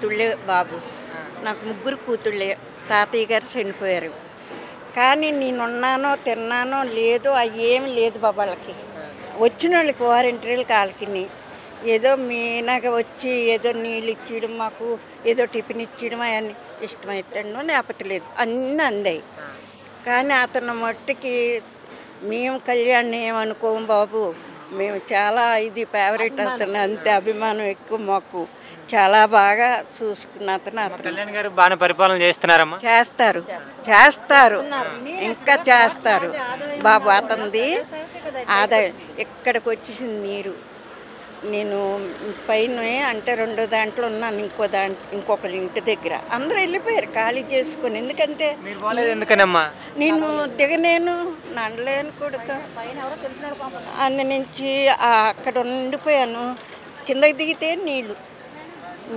కూతుళ్ళే బాబు. నాకు ముగ్గురు కూతుళ్ళే. తాతయ్య గారు చనిపోయారు. కానీ నేనున్నానో తిన్నానో లేదో అయ్యేమి లేదు బాబు. వాళ్ళకి వచ్చిన వాళ్ళకి వారంటీలకు వాళ్ళకి ఏదో మీనాగా వచ్చి ఏదో నీళ్ళు ఇచ్చేయడం, మాకు ఏదో టిఫిన్ ఇచ్చేయడం అవన్నీ ఇష్టమవుతాడో లేకపోతే లేదు, అన్నీ అందాయి. కానీ అతను మట్టుకి మేము కళ్యాణ్ ఏమనుకోము బాబు. మేము చాలా ఇది ఫేవరెట్ అతను, అంతే అభిమానం ఎక్కువ మాకు. చాలా బాగా చూసుకున్న అతను కళ్యాణ్ గారు బాగా పరిపాలన చేస్తున్నారమ్మా. చేస్తారు చేస్తారు ఇంకా చేస్తారు బాబు. అతనిది ఆదాయం ఇక్కడికి వచ్చేసింది నీరు. నేను పైన అంటే రెండో దాంట్లో ఉన్నాను, ఇంకొకరి ఇంటి దగ్గర. అందరూ వెళ్ళిపోయారు ఖాళీ చేసుకొని. ఎందుకంటే ఎందుకనమ్మా నేను దిగనేను, నండలేను కొడుకు. అందు నుంచి అక్కడ ఉండిపోయాను. కిందకి దిగితే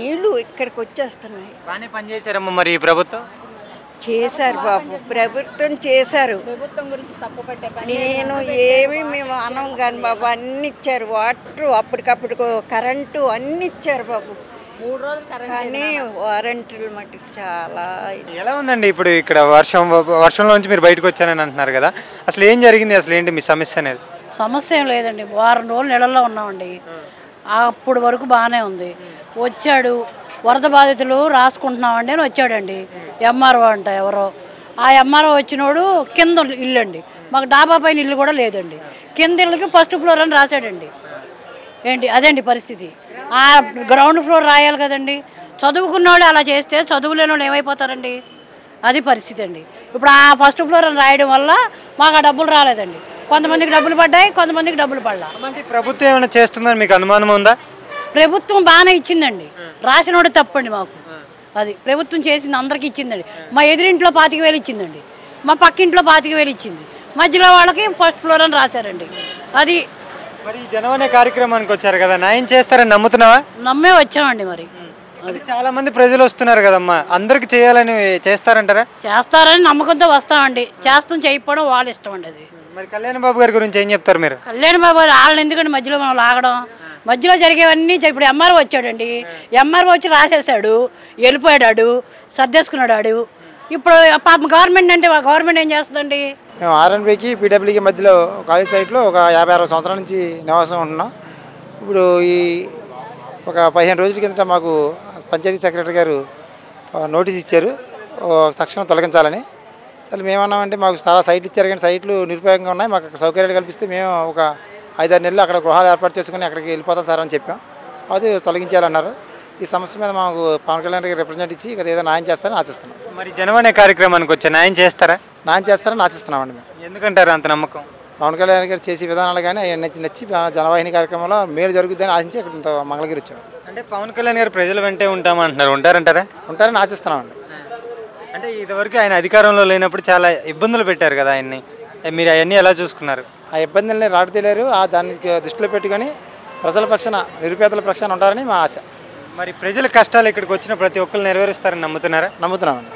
నీళ్ళు ఇక్కడికి వచ్చేస్తున్నాయి. బాగానే పనిచేశారమ్మా మరి ఈ ప్రభుత్వం. చేశారు బాబు, ప్రభుత్వం చేశారు. నేను ఏమి మేము అనం కానీ బాబు, అన్ని ఇచ్చారు. వాటర్ అప్పటికప్పుడు, కరెంటు అన్ని ఇచ్చారు బాబు. 3 రోజులు కానీ వారంటీలు మటుకు చాలా. ఎలా ఉందండి ఇప్పుడు ఇక్కడ వర్షంలో నుంచి మీరు బయటకు వచ్చానని అంటున్నారు కదా, అసలు ఏం జరిగింది, అసలు ఏంటి మీ సమస్య అనేది? సమస్య ఏం లేదండి, వారం రోజులు నీళ్ళల్లో ఉన్నామండి. అప్పుడు వరకు బాగానే ఉంది. వచ్చాడు, వరద బాధితులు రాసుకుంటున్నామండి అని వచ్చాడండి. ఎంఆర్ఓ అంట ఎవరో. ఆ ఎంఆర్ఓ వచ్చినోడు కింద ఇల్లు అండి, మాకు డాబా పైన ఇల్లు కూడా లేదండి. కింద ఇళ్ళకి ఫస్ట్ ఫ్లోర్ అని రాశాడండి. ఏంటి అదండి పరిస్థితి. ఆ గ్రౌండ్ ఫ్లోర్ రాయాలి కదండి. చదువుకున్న వాళ్ళు అలా చేస్తే చదువులేని వాళ్ళు ఏమైపోతారండి? అది పరిస్థితి అండి. ఇప్పుడు ఆ ఫస్ట్ ఫ్లోర్ అని రాయడం వల్ల మాకు ఆ డబ్బులు రాలేదండి. కొంతమందికి డబ్బులు పడ్డాయి, కొంతమందికి డబ్బులు పడ్డా. ప్రభుత్వం ఏమైనా చేస్తుందని మీకు అనుమానం ఉందా? ప్రభుత్వం బాగానే ఇచ్చిందండి, రాసినోడు తప్పండి మాకు. అది ప్రభుత్వం చేసింది, అందరికీ ఇచ్చిందండి. మా ఎదురింట్లో 25,000 ఇచ్చిందండి, మా పక్కింట్లో 25,000 ఇచ్చింది. మధ్యలో వాళ్ళకి ఫస్ట్ ఫ్లోర్ అని రాశారండి. అది మరి జనవనే కార్యక్రమానికి వచ్చారు కదా, న్యాయం చేస్తారని నమ్ముతున్నావా? నమ్మే వచ్చామండి. మరి చాలా మంది ప్రజలు వస్తున్నారు కదమ్మా, అందరికి చేయాలని చేస్తారంటారా? చేస్తారని నమ్మకంతో వస్తామండి. చేస్తాం చేయకపోవడం వాళ్ళ ఇష్టం అండి. అది మరి కళ్యాణ్ బాబు గారి గురించి ఏం చెప్తారు మీరు? కళ్యాణ్ బాబు వాళ్ళని ఎందుకంటే మధ్యలో మనం లాగడం, మధ్యలో జరిగేవన్నీ. ఇప్పుడు ఎంఆర్ఓ వచ్చాడండి, ఎంఆర్ఓ వచ్చి రాసేసాడు, వెళ్ళిపోయాడు, సర్దేసుకున్నాడు. ఇప్పుడు పాపం గవర్నమెంట్ అంటే గవర్నమెంట్ ఏం చేస్తుందండి? మేము ఆర్ఎన్బికి పీడబ్ల్యూకి మధ్యలో కాలేజ్ సైట్లో ఒక 50-60 సంవత్సరాల నుంచి నివాసం ఉంటున్నాం. ఇప్పుడు ఈ ఒక 15 రోజుల కిందట మాకు పంచాయతీ సెక్రటరీ గారు నోటీస్ ఇచ్చారు తక్షణం తొలగించాలని. అసలు మేమన్నామంటే మాకు చాలా సైట్లు ఇచ్చారు, కానీ సైట్లు నిరుపయోగంగా ఉన్నాయి, మాకు అక్కడ సౌకర్యాలు కల్పిస్తే మేము ఒక 5-6 నెలలు అక్కడ గృహాలు ఏర్పాటు చేసుకుని అక్కడికి వెళ్ళిపోతాం సార్ అని చెప్పాం. అది తొలగించాలన్నారు. ఈ సమస్య మీద మాకు పవన్ కళ్యాణ్ గారికి రిప్రజెంట్ ఇచ్చి ఏదో న్యాయం చేస్తారని ఆశిస్తున్నాం. మరి జనవనే కార్యక్రమానికి వచ్చే న్యాయం చేస్తారా? న్యాయం చేస్తారని ఆశిస్తున్నామండి మేము. ఎందుకంటారు అంత నమ్మకం? పవన్ కళ్యాణ్ గారు చేసే విధానాలు కానీ నచ్చి జనవాహిని కార్యక్రమంలో మేలు జరుగుతుందని ఆశించి ఇక్కడ మంగళగిరి వచ్చాము. అంటే పవన్ కళ్యాణ్ గారు ప్రజల వెంటే ఉంటామంటున్నారు, ఉంటారంటారా? ఉంటారని ఆశిస్తున్నామండి. అంటే ఇదివరకు ఆయన అధికారంలో లేనప్పుడు చాలా ఇబ్బందులు పెట్టారు కదా ఆయన్ని, మీరు అవన్నీ ఎలా చూసుకున్నారు? ఆ ఇబ్బందుల్ని రాటతీలేరు, దాన్ని దృష్టిలో పెట్టుకొని ప్రజల పక్షాన, నిరుపేదల పక్షాన ఉంటారని మా ఆశ. మరి ప్రజల కష్టాలు ఇక్కడికి వచ్చిన ప్రతి ఒక్కరు నెరవేరుస్తారని నమ్ముతున్నారా? నమ్ముతున్నామండి.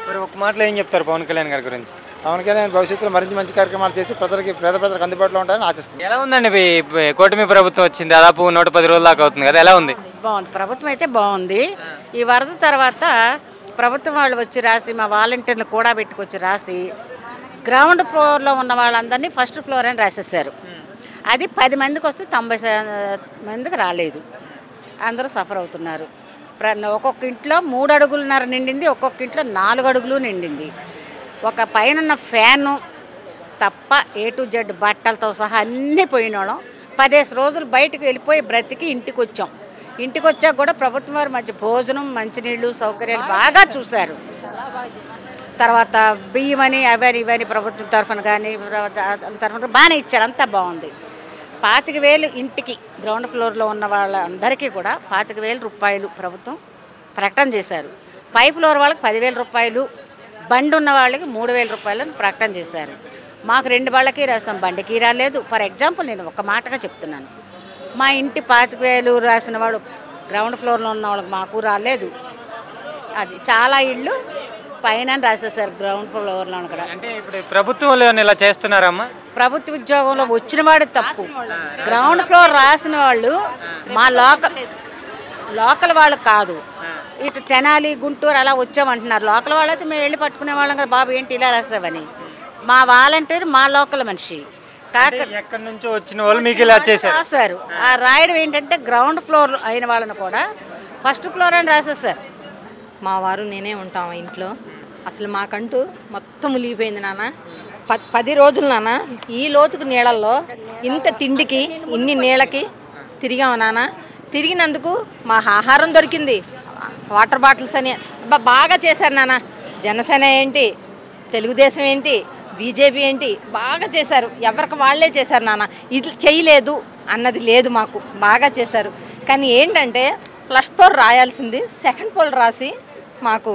మరి ఒక మాటలో ఏం చెప్తారు పవన్ కళ్యాణ్ గారి గురించి? పవన్ కళ్యాణ్ భవిష్యత్తులో మరింత మంచి కార్యక్రమాలు చేసి పేద ప్రజలకు అందుబాటులో ఉంటారని ఆశిస్తున్నాం. ఎలా ఉందండి కూటమి ప్రభుత్వం వచ్చింది, దాదాపు 110 రోజుల దాకా అవుతుంది కదా, ఎలా ఉంది? బాగుంది, ప్రభుత్వం అయితే బాగుంది. ఈ వరద తర్వాత ప్రభుత్వం వాళ్ళు వచ్చి రాసి, మా వాలంటీర్ని కూడా పెట్టుకొచ్చి రాసి, గ్రౌండ్ ఫ్లోర్లో ఉన్న వాళ్ళందరినీ ఫస్ట్ ఫ్లోర్ అని రాసేసారు. అది 10 మందికి వస్తే 90 మందికి రాలేదు. అందరూ సఫర్ అవుతున్నారు. ఒక్కొక్క ఇంట్లో 3 అడుగులున్నర నిండింది, ఒక్కొక్క ఇంట్లో 4 అడుగులు నిండింది. ఒక పైన ఫ్యాను తప్ప A to Z బట్టలతో సహా అన్నీ పోయినాం. 15 రోజులు బయటకు వెళ్ళిపోయి బ్రతికి ఇంటికి వచ్చాం. ఇంటికి వచ్చాక కూడా ప్రభుత్వం వారు మంచి భోజనం, మంచినీళ్ళు సౌకర్యాలు బాగా చూశారు. తర్వాత బియ్యమని అవని ఇవని ప్రభుత్వం తరఫున కానీ తరఫున బాగానే ఇచ్చారు, అంతా బాగుంది. 25,000 ఇంటికి గ్రౌండ్ ఫ్లోర్లో ఉన్న వాళ్ళందరికీ కూడా 25,000 రూపాయలు ప్రభుత్వం ప్రకటన చేశారు. పై ఫ్లోర్ వాళ్ళకి 10,000 రూపాయలు, బండి ఉన్న వాళ్ళకి 3,000 రూపాయలను ప్రకటన చేశారు. మాకు 2 వాళ్ళకి రాసాం, బండికి రాలేదు. ఫర్ ఎగ్జాంపుల్ నేను ఒక మాటగా చెప్తున్నాను, మా ఇంటి 25,000 రాసిన వాడు గ్రౌండ్ ఫ్లోర్లో ఉన్న వాళ్ళకి మాకు రాలేదు. అది చాలా ఇళ్ళు పైన రాసేసారు గ్రౌండ్ ఫ్లోర్లో కూడా. అంటే ఇప్పుడు ప్రభుత్వంలో ఇలా చేస్తున్నారమ్మా? ప్రభుత్వ ఉద్యోగంలో వచ్చిన వాడు తప్పు. గ్రౌండ్ ఫ్లోర్ రాసిన వాళ్ళు మా లోకల్ వాళ్ళు కాదు, ఇటు తెనాలి గుంటూరు అలా వచ్చామంటున్నారు. లోకల్ వాళ్ళైతే మేము వెళ్ళి పట్టుకునే వాళ్ళం కదా, బాబు ఏంటి ఇలా రాసావని. మా వాలంటీర్ మా లోకల్ మనిషి ఎక్కడి నుంచో వచ్చిన వాళ్ళు మీకు ఇలా చేశారు. రాశారు. ఆ రాయడం ఏంటంటే గ్రౌండ్ ఫ్లోర్ అయిన వాళ్ళని కూడా ఫస్ట్ ఫ్లోర్ అని రాసేసారు. మా వారు నేనే ఉంటాం ఇంట్లో. అసలు మాకంటూ మొత్తం మునిగిపోయింది నాన్న. 10 రోజులు నాన్న ఈ లోతుకు నీళ్ళల్లో ఇంత తిండికి ఇన్ని నీళ్ళకి తిరిగాము నాన్న. తిరిగినందుకు మా ఆహారం దొరికింది, వాటర్ బాటిల్స్ అని బాగా చేశారు నాన్న. జనసేన ఏంటి, తెలుగుదేశం ఏంటి, బీజేపీ ఏంటి బాగా చేశారు. ఎవరికి వాళ్ళే చేశారు నాన్న. ఇది చేయలేదు అన్నది లేదు, మాకు బాగా చేశారు. కానీ ఏంటంటే +4 రాయాల్సింది సెకండ్ రాసి మాకు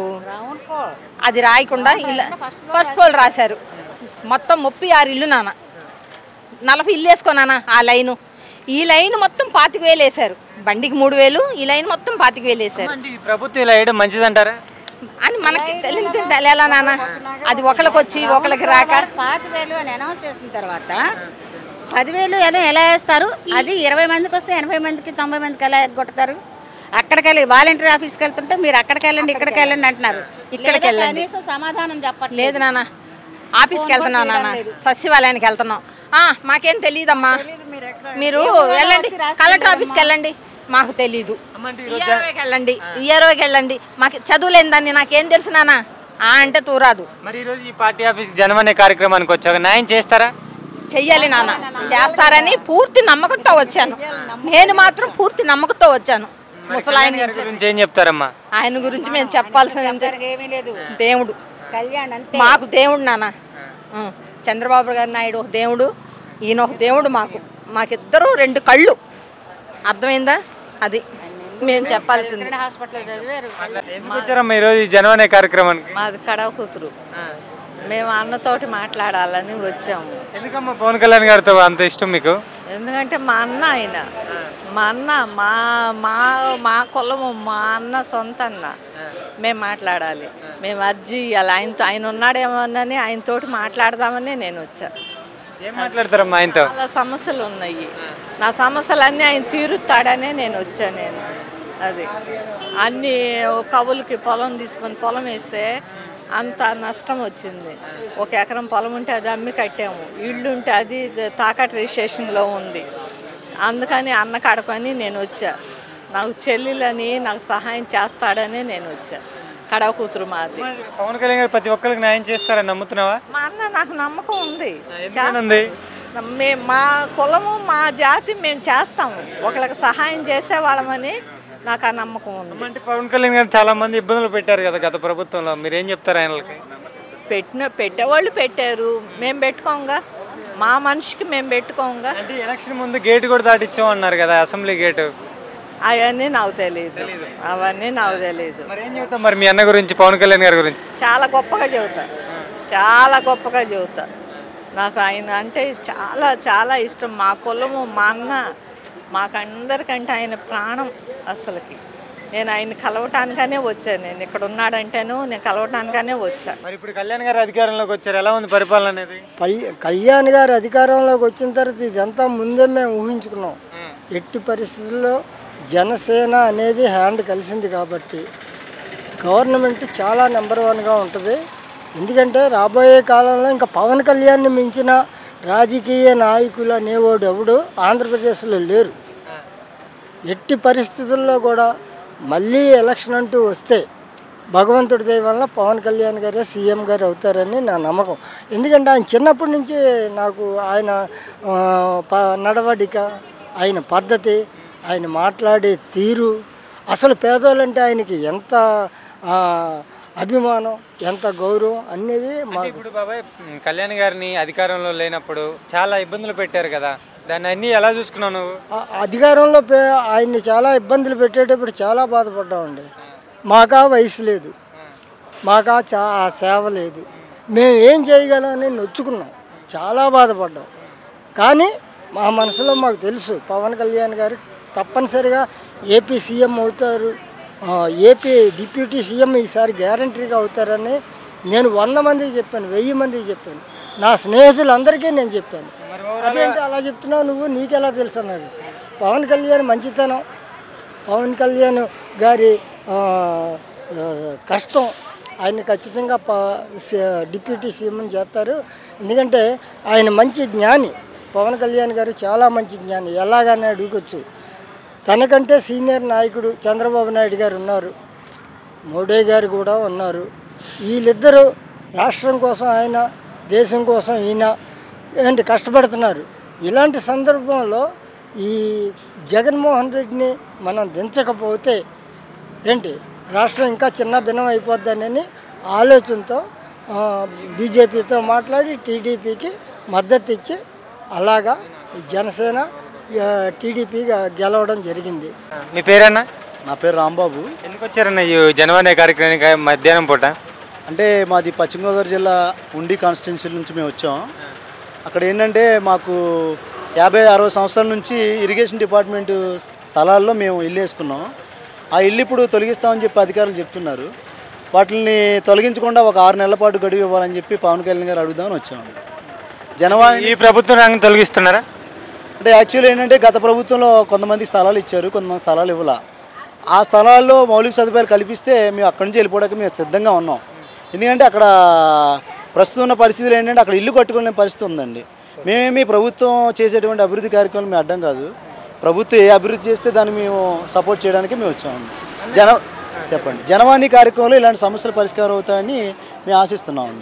అది రాయకుండా ఇలా +4 రాశారు. మొత్తం 36 ఇల్లు నాన్న, 40 ఇల్లు వేసుకోనానా. ఆ లైను ఈ లైన్ మొత్తం 25,000 వేశారు. బండికి 3,000, ఈ లైన్ మొత్తం 25,000 వేశారు. ప్రభుత్వం ఇలా వేయడం మంచిదంటారా అని మనకి తెలియాలా నాన్న. అది ఒకరికి వచ్చి ఒకరికి రాక 25,000 అని అనౌన్స్ చేసిన తర్వాత 10,000 ఎలా వేస్తారు? అది 20 మందికి వస్తే 80 మందికి 90 మందికి ఎలా ఎగ్గొడతారు? అక్కడికి వెళ్ళి వాలంటీర్ ఆఫీస్కి వెళ్తుంటే మీరు అక్కడికి వెళ్ళండి ఇక్కడికి వెళ్ళండి అంటున్నారు. ఇక్కడికి వెళ్ళండి సమాధానం చెప్పండి. లేదు నాన్న, ఆఫీస్కి వెళ్తున్నాం నాన్న, సచివాలయానికి వెళ్తున్నాం. మాకేం తెలియదమ్మా, మీరు వెళ్ళండి కలెక్టర్ ఆఫీస్కి వెళ్ళండి, మాకు తెలీదు. విఆర్ఓకి వెళ్ళండి, మాకు చదువులేని దాన్ని నాకేం తెలుసు నాన్న అంటే తూరాదు. మరి ఈరోజు ఈ పార్టీ ఆఫీస్ జనం అనే కార్యక్రమానికి వచ్చాక న్యాయం చేస్తారా? చెయ్యాలి నాన్న, చేస్తారని పూర్తి నమ్మకంతో వచ్చాను. నేను మాత్రం పూర్తి నమ్మకంతో వచ్చాను. ముసలాయన గురించి ఏం చెప్తారమ్మా? ఆయన గురించి మేము చెప్పాల్సిన దేవుడు, మాకు దేవుడు నాన్న. చంద్రబాబు గారి నాయుడు ఒక దేవుడు, ఈయన ఒక దేవుడు. మాకిద్దరు 2 కళ్ళు, అర్థమైందా? అది మేము చెప్పాల్సింది. వచ్చారమ్మా ఈరోజు ఈ జనం అనే కార్యక్రమానికి? మాది కడవ కూతురు, మేము అన్నతోటి మాట్లాడాలని వచ్చాము. ఎందుకమ్మా పవన్ కళ్యాణ్ గారితో అంత ఇష్టం మీకు? ఎందుకంటే మా అన్న ఆయన, మా అన్న మా కులము, మా అన్న సొంత అన్న. మేము మాట్లాడాలి, మేము అర్జీ ఇవ్వాలి. ఆయన ఉన్నాడేమోనని ఆయనతోటి మాట్లాడదామని నేను వచ్చాను. ఏం మాట్లాడతారమ్మా ఆయనతో? చాలా సమస్యలు ఉన్నాయి, నా సమస్యలన్నీ ఆయన తీరుతాడనే నేను వచ్చాను. అది అన్ని కవులకి పొలం తీసుకొని పొలం వేస్తే అంత నష్టం వచ్చింది. 1 ఎకరం పొలం ఉంటే అది అమ్మి కట్టాము, ఇల్లు ఉంటే అది తాకట్టు రిజిస్ట్రేషన్లో ఉంది. అందుకని అన్న కడపని నేను వచ్చా. నాకు చెల్లెలని నాకు సహాయం చేస్తాడని నేను వచ్చా. కడవ కూతురు మాది. పవన్ కళ్యాణ్ గారు ప్రతి ఒక్కరికి న్యాయం చేస్తారని నమ్ముతున్నావా? మా అన్న నాకు నమ్మకం ఉంది. మా కులము మా జాతి మేము చేస్తాము, ఒకరికి సహాయం చేసేవాళ్ళమని నాకు ఆ నమ్మకం ఉంది. అంటే పవన్ కళ్యాణ్ గారు చాలా మంది ఇబ్బందులు పెట్టారు కదా గత ప్రభుత్వంలో, మీరు ఏం చెప్తారు ఆయనకి? పెట్టేవాళ్ళు పెట్టారు, మేము పెట్టుకోంగా, మా మనిషికి మేము పెట్టుకోంగా. అంటే ఎలక్షన్ ముందు గేటు కూడా దాటిచ్చాం అన్నారు కదా, అసెంబ్లీ గేటు. అవన్నీ నాకు తెలియదు, అవన్నీ నాకు తెలియదు. మరి ఏం చెప్తాం మరి మీ అన్న గురించి, పవన్ కళ్యాణ్ గారి గురించి? చాలా గొప్పగా చెబుతా, చాలా గొప్పగా చెబుతా. నాకు ఆయన అంటే చాలా చాలా ఇష్టం. మా కులము, మా అన్న, మాకందరికంటే ఆయన ప్రాణం. అసలుకి నేను ఆయన కలవటానికనే వచ్చాను. నేను ఇక్కడ ఉన్నాడంటేను నేను కలవటానికనే వచ్చా. మరి ఇప్పుడు కళ్యాణ్ గారు అధికారంలోకి వచ్చారు, ఎలా ఉంది పరిపాలన అనేది? కళ్యాణ్ గారు అధికారంలోకి వచ్చిన తర్వాత ఇదంతా ముందే మేము ఊహించుకున్నాం. ఎట్టి పరిస్థితుల్లో జనసేన అనేది హ్యాండ్ కలిసింది కాబట్టి గవర్నమెంట్ చాలా నెంబర్ 1గా ఉంటుంది. ఎందుకంటే రాబోయే కాలంలో ఇంకా పవన్ కళ్యాణ్ని మించిన రాజకీయ నాయకులు అనేవాడు ఎవడు ఆంధ్రప్రదేశ్లో లేరు. ఎట్టి పరిస్థితుల్లో కూడా మళ్ళీ ఎలక్షన్ అంటూ వస్తే భగవంతుడి దయ వల్ల పవన్ కళ్యాణ్ గారే సీఎం గారు అవుతారని నా నమ్మకం. ఎందుకంటే ఆయన చిన్నప్పటి నుంచి నాకు ఆయన నడవడిక, ఆయన పద్ధతి, ఆయన మాట్లాడే తీరు, అసలు పేదోళ్ళంటే ఆయనకి ఎంత అభిమానం, ఎంత గౌరవం అనేది మాకు. ఇప్పుడు బాబాయ్ కళ్యాణ్ గారిని అధికారంలో లేనప్పుడు చాలా ఇబ్బందులు పెట్టారు కదా, దాన్ని అన్నీ ఎలా చూసుకున్నావు నువ్వు? అధికారంలో ఆయన్ని చాలా ఇబ్బందులు పెట్టేటప్పుడు చాలా బాధపడ్డామండి. మాకా వయసు లేదు, మాకా సేవ లేదు, మేము ఏం చేయగలమని నొచ్చుకున్నాం, చాలా బాధపడ్డాం. కానీ మా మనసులో మాకు తెలుసు పవన్ కళ్యాణ్ గారు తప్పనిసరిగా ఏపీ సీఎం అవుతారు, ఏపీ డిప్యూటీ సీఎం ఈసారి గ్యారంటీగా అవుతారని నేను 100 మందికి చెప్పాను, 1000 మందికి చెప్పాను, నా స్నేహితులందరికీ నేను చెప్పాను. అదేంటి అలా చెప్తున్నావు నువ్వు, నీకెలా తెలుసు అన్నాడు. పవన్ కళ్యాణ్ మంచితనం, పవన్ కళ్యాణ్ గారి ఆ, కష్టం. ఆయన ఖచ్చితంగా డిప్యూటీ సీఎం చేస్తారు. ఎందుకంటే ఆయన మంచి జ్ఞాని. పవన్ కళ్యాణ్ గారు చాలా మంచి జ్ఞాని. ఎలాగని అడగొచ్చు. తనకంటే సీనియర్ నాయకుడు చంద్రబాబు నాయుడు గారు ఉన్నారు, మోడీ గారు కూడా ఉన్నారు. వీళ్ళిద్దరూ రాష్ట్రం కోసం ఆయన, దేశం కోసం ఈయన ఏంటి కష్టపడుతున్నారు. ఇలాంటి సందర్భంలో ఈ జగన్మోహన్ రెడ్డిని మనం దించకపోతే ఏంటి రాష్ట్రం ఇంకా చిన్న భిన్నం అయిపోద్దనని ఆలోచనతో బీజేపీతో మాట్లాడి టీడీపీకి మద్దతు ఇచ్చి అలాగా జనసేన టీడీపీగా గెలవడం జరిగింది. మీ పేరన్నా? నా పేరు రాంబాబు. ఎందుకు వచ్చారన్న ఈ జనవాణి కార్యక్రమానికి మధ్యాహ్నం పూట? అంటే మాది పశ్చిమ గోదావరి జిల్లా ఉండి కాన్స్టిట్యున్సీ నుంచి మేము వచ్చాం. అక్కడ ఏంటంటే మాకు 50-60 సంవత్సరాల నుంచి ఇరిగేషన్ డిపార్ట్మెంట్ స్థలాల్లో మేము ఇల్లు వేసుకున్నాం. ఆ ఇల్లు ఇప్పుడు తొలగిస్తామని చెప్పి అధికారులు చెప్తున్నారు. వాటిని తొలగించకుండా ఒక 6 నెలల పాటు గడువు ఇవ్వాలని చెప్పి పవన్ కళ్యాణ్ గారు అడుగుదామని వచ్చాము. జనవాణి ఈ ప్రభుత్వం రంగం తొలగిస్తున్నారా? అంటే యాక్చువల్లీ ఏంటంటే గత ప్రభుత్వంలో కొంతమంది స్థలాలు ఇచ్చారు, కొంతమంది స్థలాలు ఇవ్వాల. ఆ స్థలాల్లో మౌలిక సదుపాయాలు కల్పిస్తే మేము అక్కడి నుంచి వెళ్ళిపోవడానికి మేము సిద్ధంగా ఉన్నాం. ఎందుకంటే అక్కడ ప్రస్తుతం ఉన్న పరిస్థితులు ఏంటంటే అక్కడ ఇల్లు కట్టుకునే పరిస్థితి ఉందండి. మేమేమి ప్రభుత్వం చేసేటువంటి అభివృద్ధి కార్యక్రమాలు మేము అడ్డం కాదు. ప్రభుత్వం ఏ అభివృద్ధి చేస్తే దాన్ని మేము సపోర్ట్ చేయడానికి మేము వచ్చామండి. చెప్పండి. జనవాణి కార్యక్రమంలో ఇలాంటి సమస్యలు పరిష్కారం అవుతాయని మేము ఆశిస్తున్నామండి.